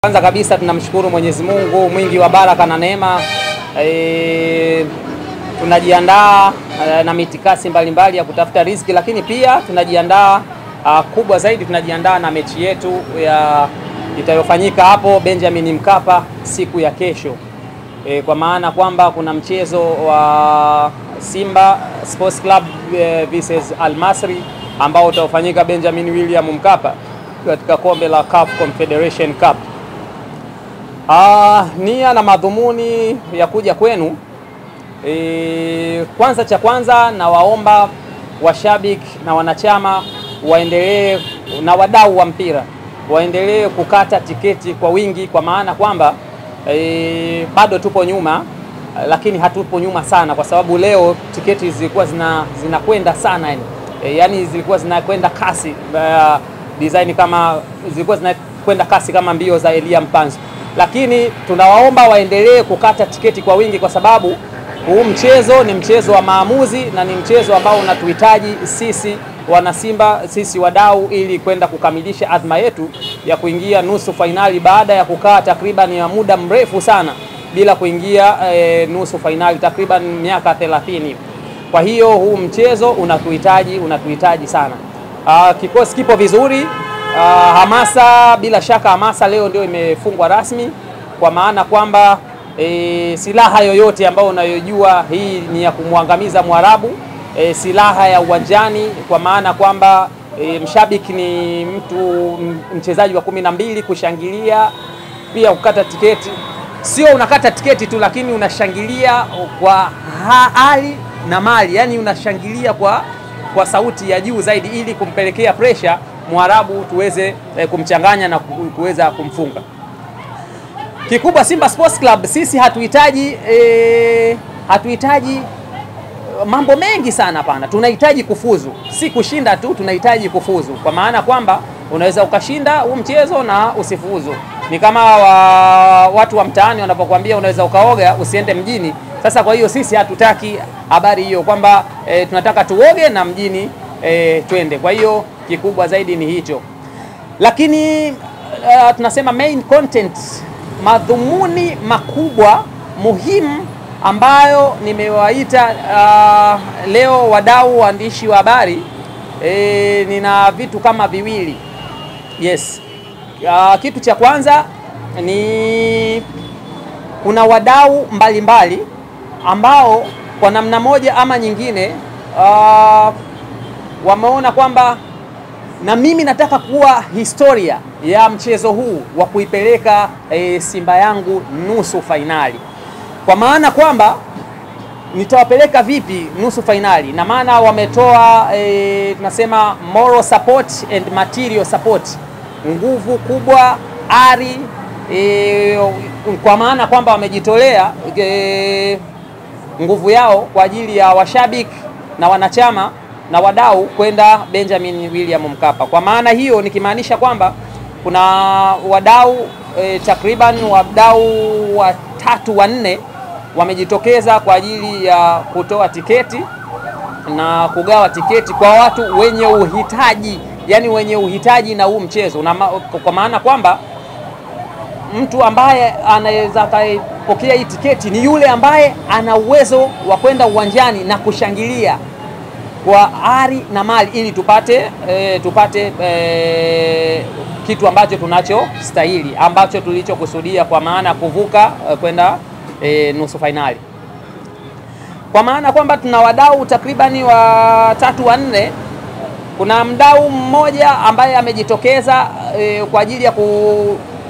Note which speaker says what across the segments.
Speaker 1: Kwanza kabisa tunamshukuru Mwenyezi Mungu mwingi wa baraka na neema. Tunajiandaa na mitikasi mbalimbali ya kutafuta riziki, lakini pia tunajiandaa kubwa zaidi, tunajiandaa na mechi yetu itayofanyika hapo Benjamin Mkapa siku ya kesho. Kwa maana kwamba kuna mchezo wa Simba Sports Club vs Al Masry ambao utafanyika Benjamin William Mkapa katika kombe la CAF Confederation Cup. Nia na madhumuni ya kuja kwenu, kwanza na waomba washabiki na wanachama waendelee na wadau wa mpira waendelee kukata tiketi kwa wingi, kwa maana kwamba bado tupo nyuma, lakini hatupo nyuma sana, kwa sababu leo tiketi zilikuwa zinakwenda sana, yani zilikuwa zinakwenda kasi, design kama zilikuwa zinakwenda kasi kama mbio za Elia Mpanzu. Lakini tunawaomba waendelee kukata tiketi kwa wingi, kwa sababu huu mchezo ni mchezo wa maamuzi na ni mchezo ambao unatuhitaji sisi wana Simba, sisi wadau, ili kwenda kukamilisha azma yetu ya kuingia nusu fainali baada ya kukaa takriban ya muda mrefu sana bila kuingia nusu fainali, takriban miaka 30. Kwa hiyo huu mchezo unatuhitaji sana. Kikosi kipo vizuri. Hamasa, bila shaka hamasa leo ndio imefungwa rasmi, kwa maana kwamba silaha yoyote ambayo unayojua hii ni ya kumwangamiza Mwarabu, silaha ya uwanjani, kwa maana kwamba mshabiki ni mchezaji wa 12, kushangilia pia kukata tiketi. Sio unakata tiketi tu, lakini unashangilia kwa hali na mali, yani unashangilia kwa sauti ya juu zaidi, ili kumpelekea pressure Mwarabu tuweze kumchanganya na kuweza kumfunga. Kikubwa Simba Sports Club, sisi hatuhitaji mambo mengi sana, hapana. Tunahitaji kufuzu, si kushinda tu, tunahitaji kufuzu, kwa maana kwamba unaweza ukashinda huu mchezo na usifuzu. Ni kama watu wa mtaani wanapokuambia unaweza ukaoga usiende mjini. Sasa kwa hiyo sisi hatutaki habari hiyo, kwamba tunataka tuoge na mjini twende. Kwa hiyo kikubwa zaidi ni hicho, lakini tunasema main content, madhumuni makubwa muhimu ambayo nimewaita leo wadau, waandishi wa habari, nina vitu kama viwili. Yes. Kitu cha kwanza ni kuna wadau mbalimbali ambao kwa namna moja ama nyingine wameona kwamba na mimi nataka kuwa historia ya mchezo huu wa kuipeleka Simba yangu nusu fainali. Kwa maana kwamba nitawapeleka vipi nusu fainali, na maana wametoa tunasema moral support and material support, nguvu kubwa, ari, kwa maana kwamba wamejitolea nguvu yao kwa ajili ya washabiki na wanachama na wadau kwenda Benjamin William Mkapa. Kwa maana hiyo nikimaanisha kwamba kuna wadau takriban wadau 3-4 wamejitokeza kwa ajili ya kutoa tiketi na kugawa tiketi kwa watu wenye uhitaji, yani wenye uhitaji na huu mchezo. Kwa maana kwamba mtu ambaye anaweza kupokea hii tiketi ni yule ambaye ana uwezo wa kwenda uwanjani na kushangilia kwa ari na mali, ili tupate kitu ambacho tunachostahili, ambacho tulichokusudia, kwa maana kuvuka kwenda nusu fainali. Kwa maana kwamba tuna wadau takribani wa 3-4. Kuna mdau mmoja ambaye amejitokeza kwa ajili ya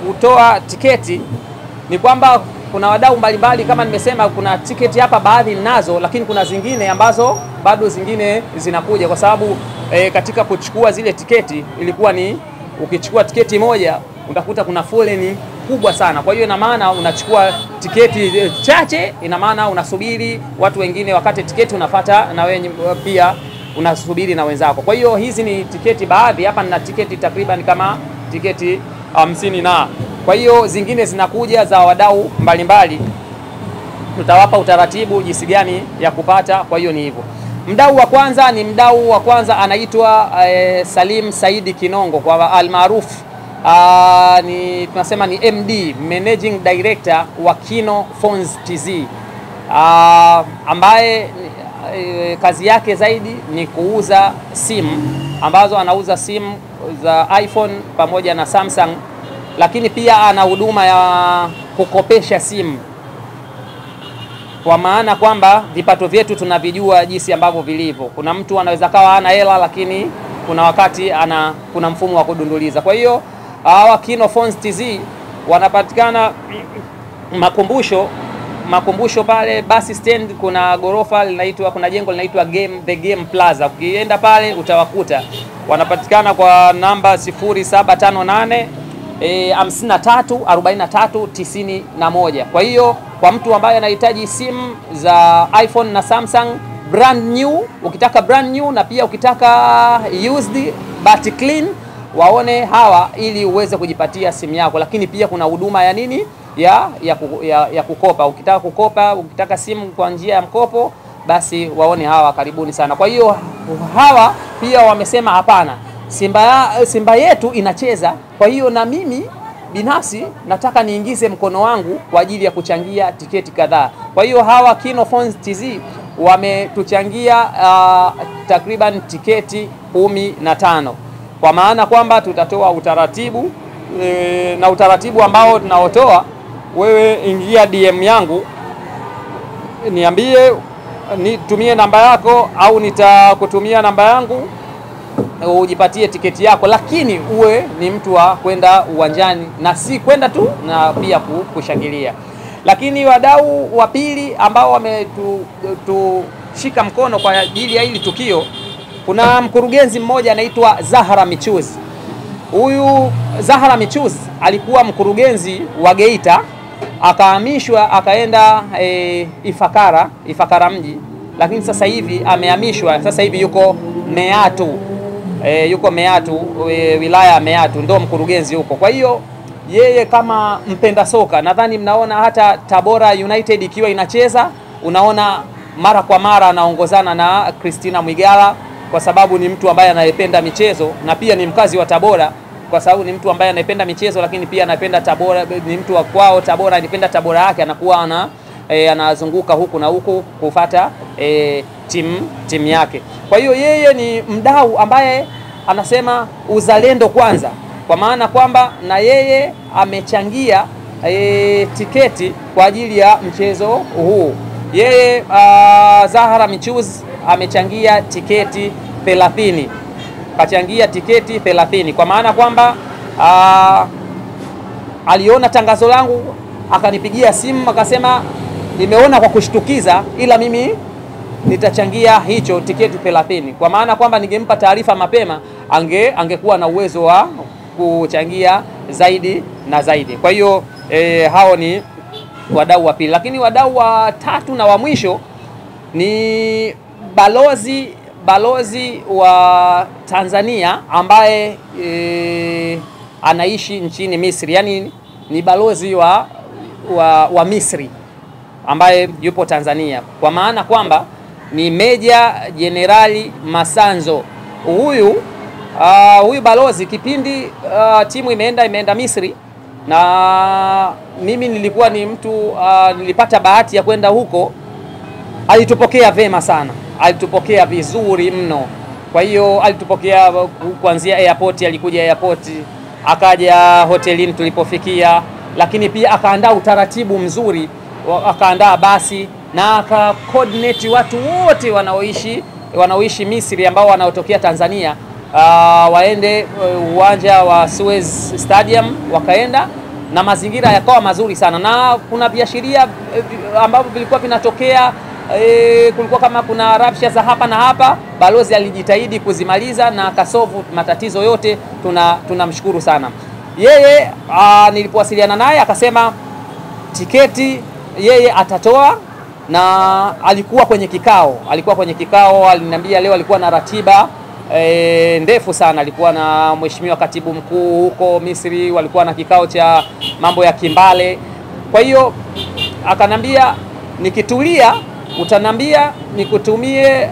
Speaker 1: kutoa tiketi. Ni kwamba kuna wadau mbalimbali, kama nimesema, kuna tiketi hapa baadhi ninazo, lakini kuna zingine ambazo bado zingine zinakuja, kwa sababu katika kuchukua zile tiketi ilikuwa ni ukichukua tiketi moja utakuta kuna foleni kubwa sana. Kwa hiyo ina maana unachukua tiketi chache, ina maana unasubiri watu wengine wakati tiketi unafuata na wewe pia unasubiri na wenzako. Kwa hiyo hizi ni tiketi baadhi, hapa nina tiketi takriban kama tiketi 50 na. Kwa hiyo zingine zinakuja za wadau mbalimbali, tutawapa utaratibu jinsi gani ya kupata. Kwa hiyo ni hivyo. Mdau wa kwanza anaitwa Salim Saidi Kinongo, kwa almaarufu tunasema ni MD, Managing Director wa Kino Phones TZ, ambaye kazi yake zaidi ni kuuza simu, ambazo anauza simu za iPhone pamoja na Samsung, lakini pia ana huduma ya kukopesha simu, kwa maana kwamba vipato vyetu tunavijua jinsi ambavyo vilivyo. Kuna mtu anaweza kawa hana hela, lakini kuna wakati kuna mfumo wa kudunduliza. Kwa hiyo hawa Kino Phones TZ wanapatikana Makumbusho pale basi stand, kuna gorofa linaitwa, kuna jengo linaitwa The Game Plaza. Ukienda pale utawakuta. Wanapatikana kwa namba 0758 53 43 91. Kwa hiyo kwa mtu ambaye anahitaji simu za iPhone na Samsung brand new, ukitaka brand new na pia ukitaka used but clean, waone hawa ili uweze kujipatia simu yako. Lakini pia kuna huduma ya nini ya kukopa. Ukitaka kukopa, ukitaka simu kwa njia ya mkopo, basi waone hawa, karibuni sana. Kwa hiyo hawa pia wamesema hapana, Simba yetu inacheza, kwa hiyo na mimi binafsi nataka niingize mkono wangu kwa ajili ya kuchangia tiketi kadhaa. Kwa hiyo hawa Kino Phones TZ wametuchangia takriban tiketi 15, kwa maana kwamba tutatoa utaratibu na utaratibu ambao tunaotoa, wewe ingia DM yangu, niambie, nitumie namba yako au nitakutumia namba yangu, ujipatie tiketi yako, lakini uwe ni mtu wa kwenda uwanjani na si kwenda tu, na pia kushangilia. Lakini wadau wa pili ambao wametushika mkono kwa ajili ya hili tukio, kuna mkurugenzi mmoja anaitwa Zahara Michuzi. Huyu Zahara Michuzi alikuwa mkurugenzi wa Geita, akahamishwa akaenda Ifakara mji, lakini sasa hivi amehamishwa, sasa hivi yuko Meatu, wilaya ya Meatu, ndio mkurugenzi huko. Kwa hiyo yeye kama mpenda soka, nadhani mnaona hata Tabora United ikiwa inacheza, unaona mara kwa mara anaongozana na Christina Mwigala, kwa sababu ni mtu ambaye anayependa michezo, na pia ni mkazi wa Tabora, kwa sababu ni mtu ambaye anapenda michezo, lakini pia anapenda Tabora, ni mtu wa kwao Tabora, anapenda Tabora yake, anakuwa anazunguka huku na huku kufuata timu yake. Kwa hiyo yeye ni mdau ambaye anasema uzalendo kwanza, kwa maana kwamba na yeye amechangia tiketi kwa ajili ya mchezo huu. Yeye Zahara Michuzi amechangia tiketi 30, kachangia tiketi 30, kwa maana kwamba aliona tangazo langu akanipigia simu akasema, nimeona kwa kushtukiza, ila mimi nitachangia hicho tiketi 30, kwa maana kwamba ningempa taarifa mapema, angekuwa na uwezo wa kuchangia zaidi na zaidi. Kwa hiyo hao ni wadau wa pili. Lakini wadau wa tatu na wa mwisho ni balozi wa Tanzania ambaye anaishi nchini Misri, yani ni balozi wa Misri ambaye yupo Tanzania, kwa maana kwamba ni Meja Jenerali Masanzo. Huyu balozi kipindi timu imeenda Misri, na mimi nilikuwa ni mtu nilipata bahati ya kwenda huko, alitupokea vema sana, alitupokea vizuri mno. Kwa hiyo alitupokea kuanzia airport, alikuja airport, akaja hotelini tulipofikia, lakini pia akaandaa utaratibu mzuri, akaandaa basi na aka coordinate watu wote wanaoishi Misri ambao wanaotokea Tanzania waende uwanja wa Suez Stadium, wakaenda na mazingira yakawa mazuri sana, na kuna viashiria ambavyo vilikuwa vinatokea. Kulikuwa kama kuna rabsha za hapa na hapa, balozi alijitahidi kuzimaliza na akasolve matatizo yote. Tunamshukuru sana yeye. Nilipowasiliana naye akasema tiketi yeye atatoa, na alikuwa kwenye kikao, aliniambia leo alikuwa na ratiba ndefu sana. Alikuwa na mheshimiwa katibu mkuu huko Misri, walikuwa na kikao cha mambo ya Kimbale. Kwa hiyo akanambia nikitulia utanambia nikutumie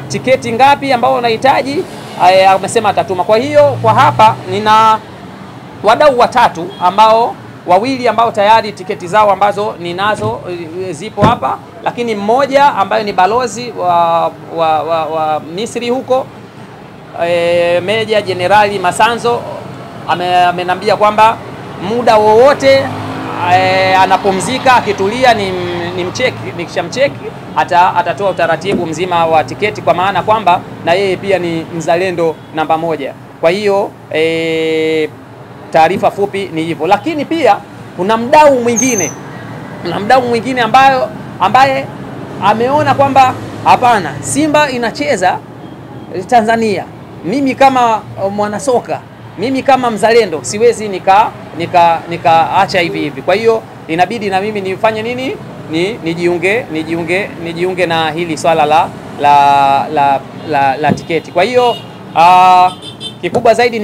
Speaker 1: tiketi ngapi ambao unahitaji, amesema atatuma. Kwa hiyo kwa hapa nina wadau watatu ambao wawili ambao tayari tiketi zao ambazo ninazo zipo hapa, lakini mmoja ambaye ni balozi wa Misri huko, Meja Jenerali Masanzo amenambia kwamba muda wowote anapumzika akitulia ni mcheki, nikishamcheki atatoa utaratibu mzima wa tiketi, kwa maana kwamba na yeye pia ni mzalendo namba moja. Kwa hiyo taarifa fupi ni hivyo, lakini pia kuna mdau mwingine ambaye ameona kwamba hapana, Simba inacheza Tanzania, mimi kama mwanasoka, mimi kama mzalendo siwezi nikaacha hivi hivi. Kwa hiyo inabidi na mimi nifanye nini? Nijiunge na hili swala la tiketi. Kwa hiyo kikubwa zaidi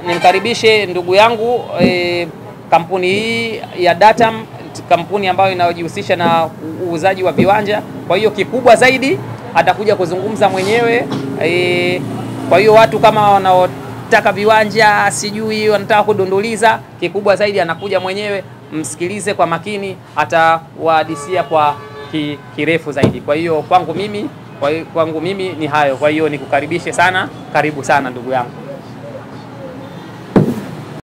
Speaker 1: nimkaribishe ndugu yangu, kampuni hii ya Datam, kampuni ambayo inayojihusisha na uuzaji wa viwanja. Kwa hiyo kikubwa zaidi atakuja kuzungumza mwenyewe. Kwa hiyo watu kama wanaotaka viwanja, sijui wanataka kudunduliza, kikubwa zaidi anakuja mwenyewe, msikilize kwa makini, atawahadisia kwa kirefu zaidi. Kwa hiyo kwangu mimi ni hayo. Kwa hiyo nikukaribishe sana, karibu sana ndugu yangu.